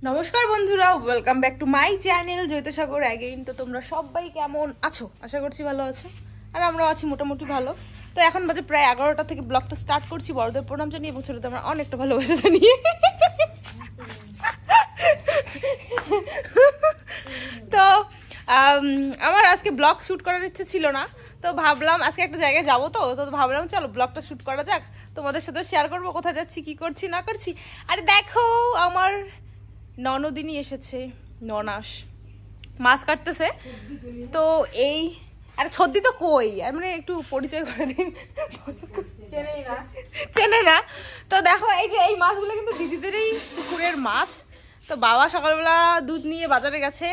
নমস্কার বন্ধুরা, welcome back to my channel Joitsagar again. তো তোমরা সবাই কেমন আছো? আশা করছি ভালো আছো, আর আমরাও আছি মোটামুটি ভালো। তো এখন বাজে প্রায় 11টা থেকে ব্লগটা স্টার্ট করছি, বড়দের প্রণাম জানিয়ে এবং ছোটদের আমরা অনেকটা ভালোবাসা জানিয়ে। তো আমার আজকে ব্লগ শ্যুট করার ইচ্ছে ছিল না, তো ভাবলাম আজকে একটা জায়গায় যাবো, তো ভাবলাম চলো ব্লগটা শ্যুট করা যাক, তোমাদের সাথে শেয়ার করবো কোথায় যাচ্ছি, কি করছি না করছি। আরে দেখো আমার ননদিনী এসেছে, ননাস মাছ কাটতেছে। তো এই আরে ছদ্দি তো কই, আর মানে একটু পরিচয় করে দিন, চেনে না। তো দেখো এই যে এই মাছগুলো কিন্তু দিদিদেরই পুকুরের মাছ। তো বাবা সকালবেলা দুধ নিয়ে বাজারে গেছে,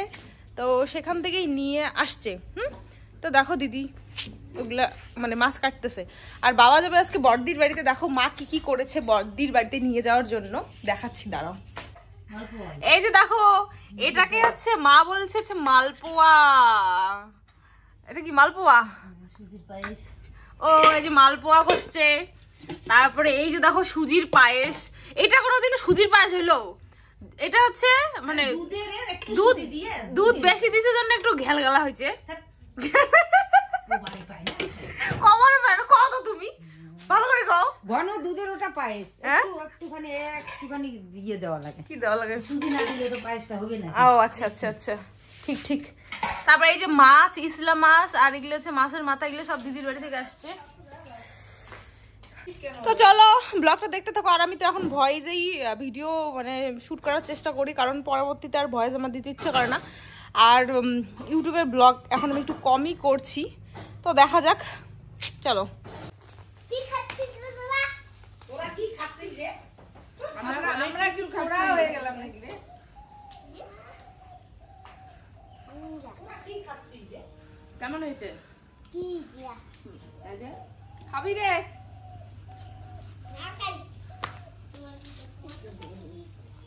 তো সেখান থেকেই নিয়ে আসছে। তো দেখো দিদি ওগুলা মানে মাছ কাটতেছে, আর বাবা যাবে আজকে বড়দির বাড়িতে। দেখো মা কি কি করেছে বড়দির বাড়িতে নিয়ে যাওয়ার জন্য, দেখাচ্ছি দাঁড়াও। এই যে দেখো, এটাকে হচ্ছে মা বলছে মালপোয়া। এটা কি মালপোয়া? ও এই যে মালপোয়া করছে। তারপরে এই যে দেখো সুজির পায়েস। এটা কোনোদিন সুজির পায়েস হইলো? এটা হচ্ছে মানে দুধ বেশি দিছে জন্য একটু ঘেলগালা হয়েছে। কমারে পায় না, কত তুমি ভালো করে খাও। ঘন দুধের ওটা পায়েস, একটুখানি দিয়ে দেওয়া লাগে। কি দেওয়া লাগে? সুজি না দিলে তো পায়েসটা হবে না। ও আচ্ছা আচ্ছা আচ্ছা, ঠিক ঠিক। তারপরে এই যে মাছ, ইসলা মাছ, আর এগুলো হচ্ছে মাছের মাথা, এগুলো সব দিদির বাড়ি থেকে আসছে। তো চলো ব্লগটা দেখতে থাকো। আর আমি তো এখন ভয়েসেই ভিডিও মানে শুট করার চেষ্টা করি, কারণ পরবর্তীতে আর ভয়েস আমার দিতে ইচ্ছে করে না। আর ইউটিউবের ব্লগ এখন আমি একটু কমই করছি, তো দেখা যাক। চলো। কেমন হয়েছে? খাবি রে?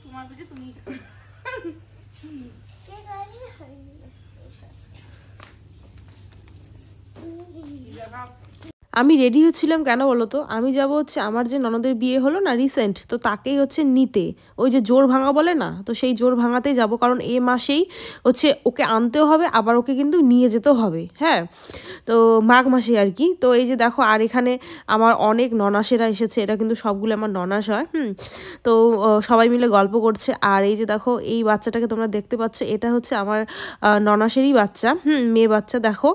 তোমার বুঝে তুমি আমি রেডি হচ্ছিলাম কেন বলো তো? আমি যাব হচ্ছে আমার যে ননদের বিয়ে হলো না রিসেন্ট, তো তাকেই হচ্ছে নিতে, ওই যে জোর ভাঙা বলে না, তো সেই জোর ভাঙাতেই যাব। কারণ এ মাসেই হচ্ছে ওকে আনতেও হবে, আবার ওকে কিন্তু নিয়ে যেতেও হবে। হ্যাঁ, তো মাঘ মাসে আর কি। তো এই যে দেখো, আর এখানে আমার অনেক ননাসেরা এসেছে, এটা কিন্তু সবগুলো আমার ননাস হয়। তো সবাই মিলে গল্প করছে। আর এই যে দেখো এই বাচ্চাটাকে তোমরা দেখতে পাচ্ছ, এটা হচ্ছে আমার ননাসেরই বাচ্চা, মেয়ে বাচ্চা। দেখো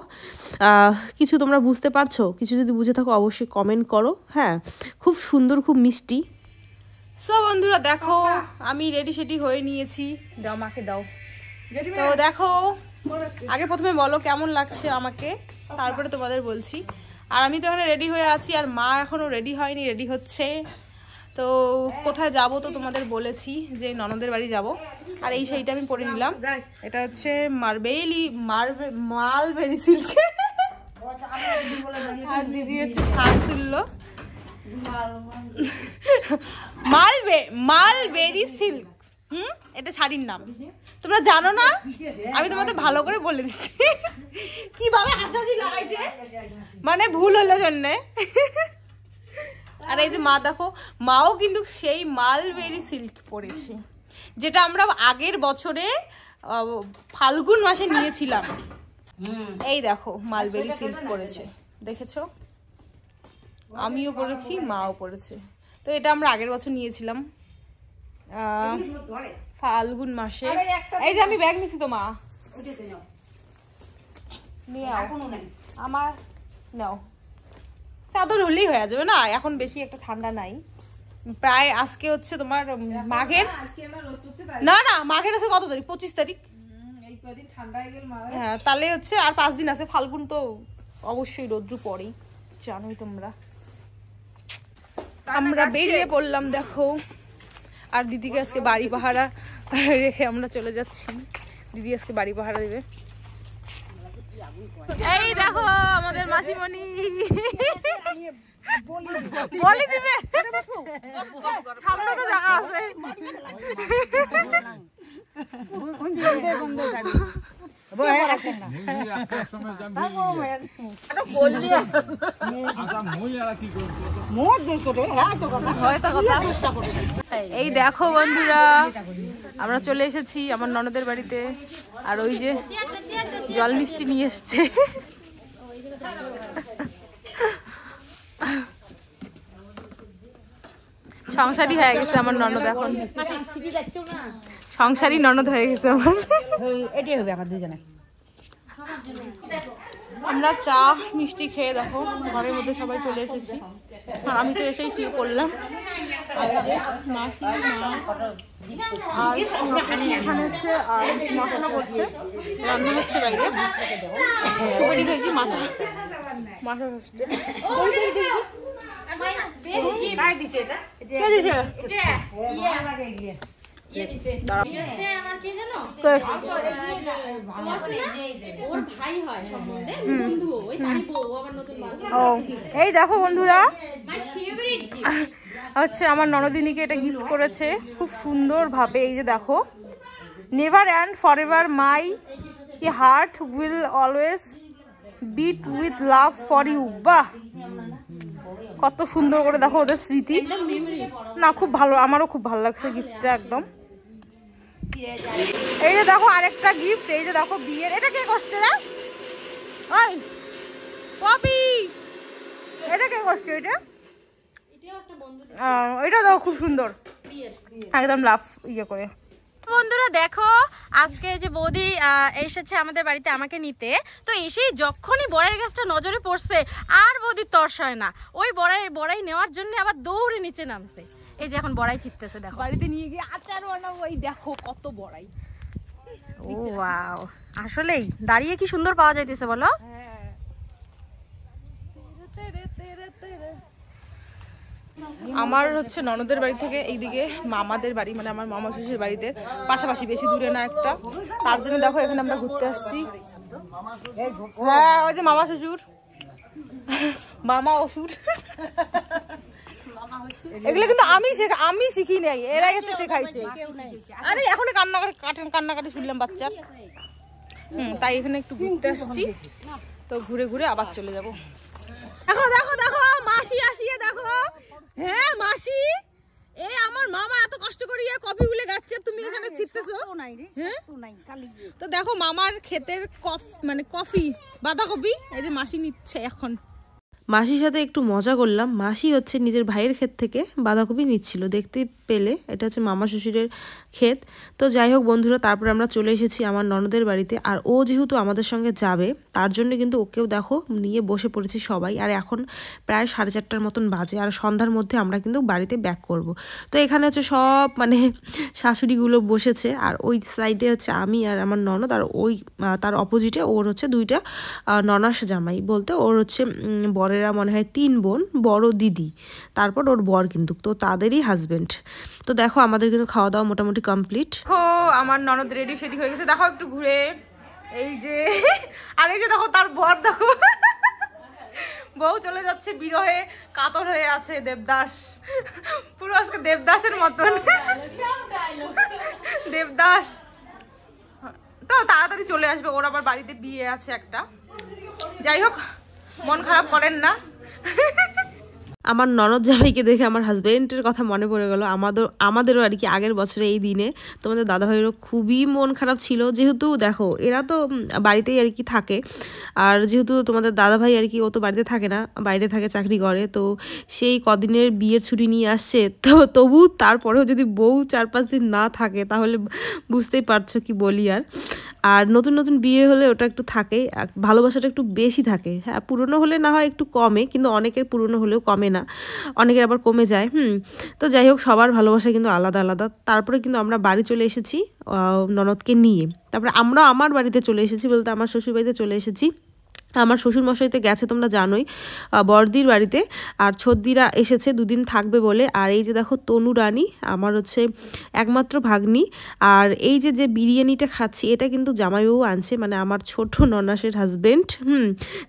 কিছু তোমরা বুঝতে পারছো? কিছু যদি বুঝে থাকো অবশ্যই কমেন্ট করো। হ্যাঁ, খুব সুন্দর, খুব মিষ্টি। সো বন্ধুরা দেখো আমি রেডি সেডি হয়ে নিয়েছি। দাও মাকে দাও। তো দেখো আগে প্রথমে বলো কেমন লাগছে আমাকে, তারপরে তোমাদের বলছি। আর আমি তো এখানে রেডি হয়ে আছি, আর মা এখনো রেডি হয়নি, রেডি হচ্ছে। তো কোথায় যাব তো তোমাদের বলেছি যে ননদের বাড়ি যাব। আর এই শাড়িটা আমি পরে নিলাম, এটা হচ্ছে মালবেরি সিল্ক। আর দিদি হচ্ছে শাড়ি তুললো, মালবেরি সিল্ক। এটা শাড়ির নাম, তোমরা জানো না? আমি তোমাদের ভালো করে বলে দিচ্ছি। কিভাবে হাসাহাসি লাগাইছে, মানে ভুল হলো জন্যে। আর এই যে মা দেখো, মাও কিন্তু সেই মালবেরি সিল্ক পরেছে, যেটা আমরা আগের বছরে ফাল্গুন মাসে নিয়েছিলাম। এই দেখো মালবেরি সিল্ক পরেছে, দেখেছো? আমিও পরেছি, মাও পরেছে। তো এটা আমরা আগের বছর নিয়েছিলাম ফাল্গুন মাসে। এই যে আমি ব্যাগ নিছি, তো মা নিয়ে আমার নাও। চাদর হলেই হয়ে যাবে না, এখন বেশি একটা ঠান্ডা নাই। প্রায় আজকে হচ্ছে তোমার মাঘের, না না মাঘের আছে কত তারিখ? 25 তারিখ। হ্যাঁ, তাহলে হচ্ছে আর 5 দিন আছে। ফাল্গুন তো অবশ্যই রৌদ্র পড়েই, জানোই তোমরা। আমরা বেরিয়ে পড়লাম দেখো। আর দিদিকে আজকে বাড়ি পাহারা রেখে আমরা চলে যাচ্ছি। দিদি আজকে বাড়ি পাহারা দেবে। এই দেখো আমাদের মাসিমণি বলি দিবে, সামনে তো জায়গা আছে। এই দেখো বন্ধুরা আমরা চলে এসেছি আমার ননদের বাড়িতে। আর ওই যে জল মিষ্টি নিয়ে এসছে। সংসারী হয়ে গেছে আমার ননদ, এখন সংসারী ননদ হয়ে গেছে আমার। এটাই হবে আমার দুজনে। আমরা চা মিষ্টি খেয়ে দেখো ঘরের মধ্যে সবাই চলে এসেছি। আর আমি তো এসেই শুয়ে পড়লাম। আর এই যে মাসি মা আর এখানে হচ্ছে আর মশলা করছে, রান্না হচ্ছে বাইরে। সুপারি খাইছি, মাথা মাথা এই দেখো বন্ধুরা, হচ্ছে আমার ননদিনীকে এটা গিফট করেছে খুব সুন্দর ভাবে। এই যে দেখো, নেভার অ্যান্ড ফরএভার মাই কি heart will always beat with love for you. বাহ, কত সুন্দর করে দেখো ওদের স্মৃতি না, খুব ভালো, আমারও খুব ভালো লাগছে গিফটটা একদম। এই যে দেখো আরেকটা গিফট, এই যে দেখো বিয়ের, এটা কে করছে রে? ওই পপি, এটা কে করছে? এটা দেখো খুব সুন্দর, একদম লাভ ইয়ে করে। বন্ধুরা দেখো, আজকে যে বৌদি এসেছে আমাদের বাড়িতে আমাকে নিতে, তো এসেই যখনই বড়াই গাছটা নজরে পড়ছে আর বৌদির তর্স হয় না, ওই বড়াই নেওয়ার জন্য আবার দৌড়ে নিচে নামছে। এই যে এখন বড়াই ছিটতেছে, দেখো বাড়িতে নিয়ে গিয়ে আচার বানাবো। এই দেখো কত বড়াই। ও ওয়াও, আসলেই দাঁড়িয়ে কি সুন্দর পাওয়া যাইতেছে বলো। আমার হচ্ছে ননদের বাড়ি থেকে এইদিকে মামাদের বাড়ি, মানে আমার মামা শ্বশুরের বাড়িতে পাশাপাশি, বেশি দূরে না একটা। তার জন্য দেখো এখানে আমরা ঘুরতে আসছি। হ্যাঁ, ওই যে মামা শ্বশুর, মামা অসুর, এগুলো কিন্তু আমি শিখি নাই, এরা গেছে শেখাইছে। আরে এখন কান্নাকাটি শুনলাম বাচ্চার। তাই এখানে একটু ঘুরতে আসছি, তো ঘুরে ঘুরে আবার চলে যাব। দেখো দেখো দেখো মাসি আসিয়ে দেখো। হ্যাঁ মাসি, এই আমার মামা এত কষ্ট করিয়ে কফি গুলে গাচ্ছে, তুমি এখানে ছিটতেছো। তো দেখো মামার ক্ষেতের মানে কফি, বাঁধাকপি, এই যে মাসি নিচ্ছে এখন। মাসির সাথে একটু মজা করলাম। মাসি হচ্ছে নিজের ভাইয়ের ক্ষেত থেকে বাঁধাকপি নিচ্ছিল, দেখতে পেলে এটা হচ্ছে মামা শ্বশুরের ক্ষেত। তো যাই হোক বন্ধুরা, তারপর আমরা চলে এসেছি আমার ননদের বাড়িতে। আর ও যেহেতু আমাদের সঙ্গে যাবে, তার জন্য কিন্তু ওকেও দেখো নিয়ে বসে পড়েছি সবাই। আর এখন প্রায় 4:30টার মতন বাজে, আর সন্ধ্যার মধ্যে আমরা কিন্তু বাড়িতে ব্যাক করব। তো এখানে হচ্ছে সব মানে শাশুড়িগুলো বসেছে, আর ওই সাইডে হচ্ছে আমি আর আমার ননদ, আর ওই তার অপোজিটে ওর হচ্ছে 2টা ননাস জামাই, বলতে ওর হচ্ছে বরেরা মনে হয় 3 বোন, বড় দিদি, তারপর ওর বর কিন্তু, তো তাদেরই হাজবেন্ড। তো দেখো আমাদের কিন্তু খাওয়া দাওয়া মোটামুটি কমপ্লিট। ও আমার ননদ রেডি সেডি হয়ে গেছে, দেখো একটু ঘুরে। এই যে আর এই যে দেখো তার বর, দেখো বউ চলে যাচ্ছে বিরহে কাতর হয়ে আছে। দেবদাস, পুরো আজকে দেবদাসের মতন। দেবদাস তো তাড়াতাড়ি চলে আসবে, ওর আবার বাড়িতে বিয়ে আছে একটা। যাই হোক, মন খারাপ করেন না। আমার ননদ জামাইকে দেখে আমার হাজবেন্ডের কথা মনে পড়ে গেল। আমাদেরও আর কি আগের বছরে এই দিনে তোমাদের দাদাভাইয়েরও খুবই মন খারাপ ছিল, যেহেতু দেখো এরা তো বাড়িতেই আর কি থাকে, আর যেহেতু তোমাদের দাদাভাই আর কি ও তো বাড়িতে থাকে না, বাইরে থাকে, চাকরি করে, তো সেই কদিনের বিয়ের ছুটি নিয়ে আসছে। তো তবু তারপরেও যদি বউ 4-5 দিন না থাকে, তাহলে বুঝতেই পারছো কি বলি। আর নতুন নতুন বিয়ে হলে ওটা একটু থাকে, ভালোবাসাটা একটু বেশি থাকে। হ্যাঁ, পুরনো হলে না হয় একটু কমে, কিন্তু অনেকের পুরনো হলেও কমে না, অনেকের আবার কমে যায়। তো যাই হোক, সবার ভালোবাসা কিন্তু আলাদা আলাদা। তারপরে কিন্তু আমরা বাড়ি চলে এসেছি ননদকে নিয়ে। তারপরে আমরা আমার বাড়িতে চলে এসেছি, বলতে আমার শ্বশুর বাড়িতে চলে এসেছি। আমার শ্বশুরমশাইতে গেছে তোমরা জানোই বড়দির বাড়িতে, আর ছোদ্দিরা এসেছে 2 দিন থাকবে বলে। আর এই যে দেখো তনু রানী আমার হচ্ছে একমাত্র ভাগ্নি। আর এই যে যে বিরিয়ানিটা খাচ্ছি, এটা কিন্তু জামাইবাবু আনছে, মানে আমার ছোট ননাসের হাজবেন্ড,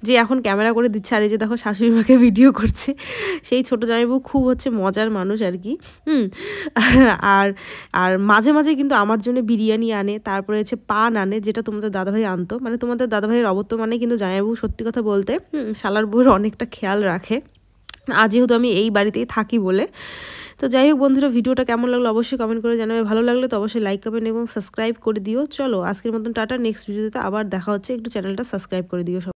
যে এখন ক্যামেরা করে দিচ্ছে। আর এই যে দেখো শাশুড়ি মাকে ভিডিও করছে, সেই ছোট জামাইবাবু খুব হচ্ছে মজার মানুষ আর কি। আর মাঝে মাঝে কিন্তু আমার জন্য বিরিয়ানি আনে, তারপরে হচ্ছে পান আনে, যেটা তোমাদের দাদাভাই আনতো। মানে তোমাদের দাদাভাইয়ের অবর্তমানে কিন্তু জামাইবাবু সত্যি কথা বলতে শালার বউয়ের অনেকটা খেয়াল রাখে, আর যেহেতু আমি এই বাড়িতেই থাকি বলে। তো যাই হোক বন্ধুরা, ভিডিওটা কেমন লাগলো অবশ্যই কমেন্ট করে জানাবে, ভালো লাগলে তো অবশ্যই লাইক কমেন্ট এবং সাবস্ক্রাইব করে দিও। চলো আজকের মতন টাটা, নেক্সট ভিডিওতে আবার দেখা হচ্ছে, একটু চ্যানেলটা সাবস্ক্রাইব করে দিও সব।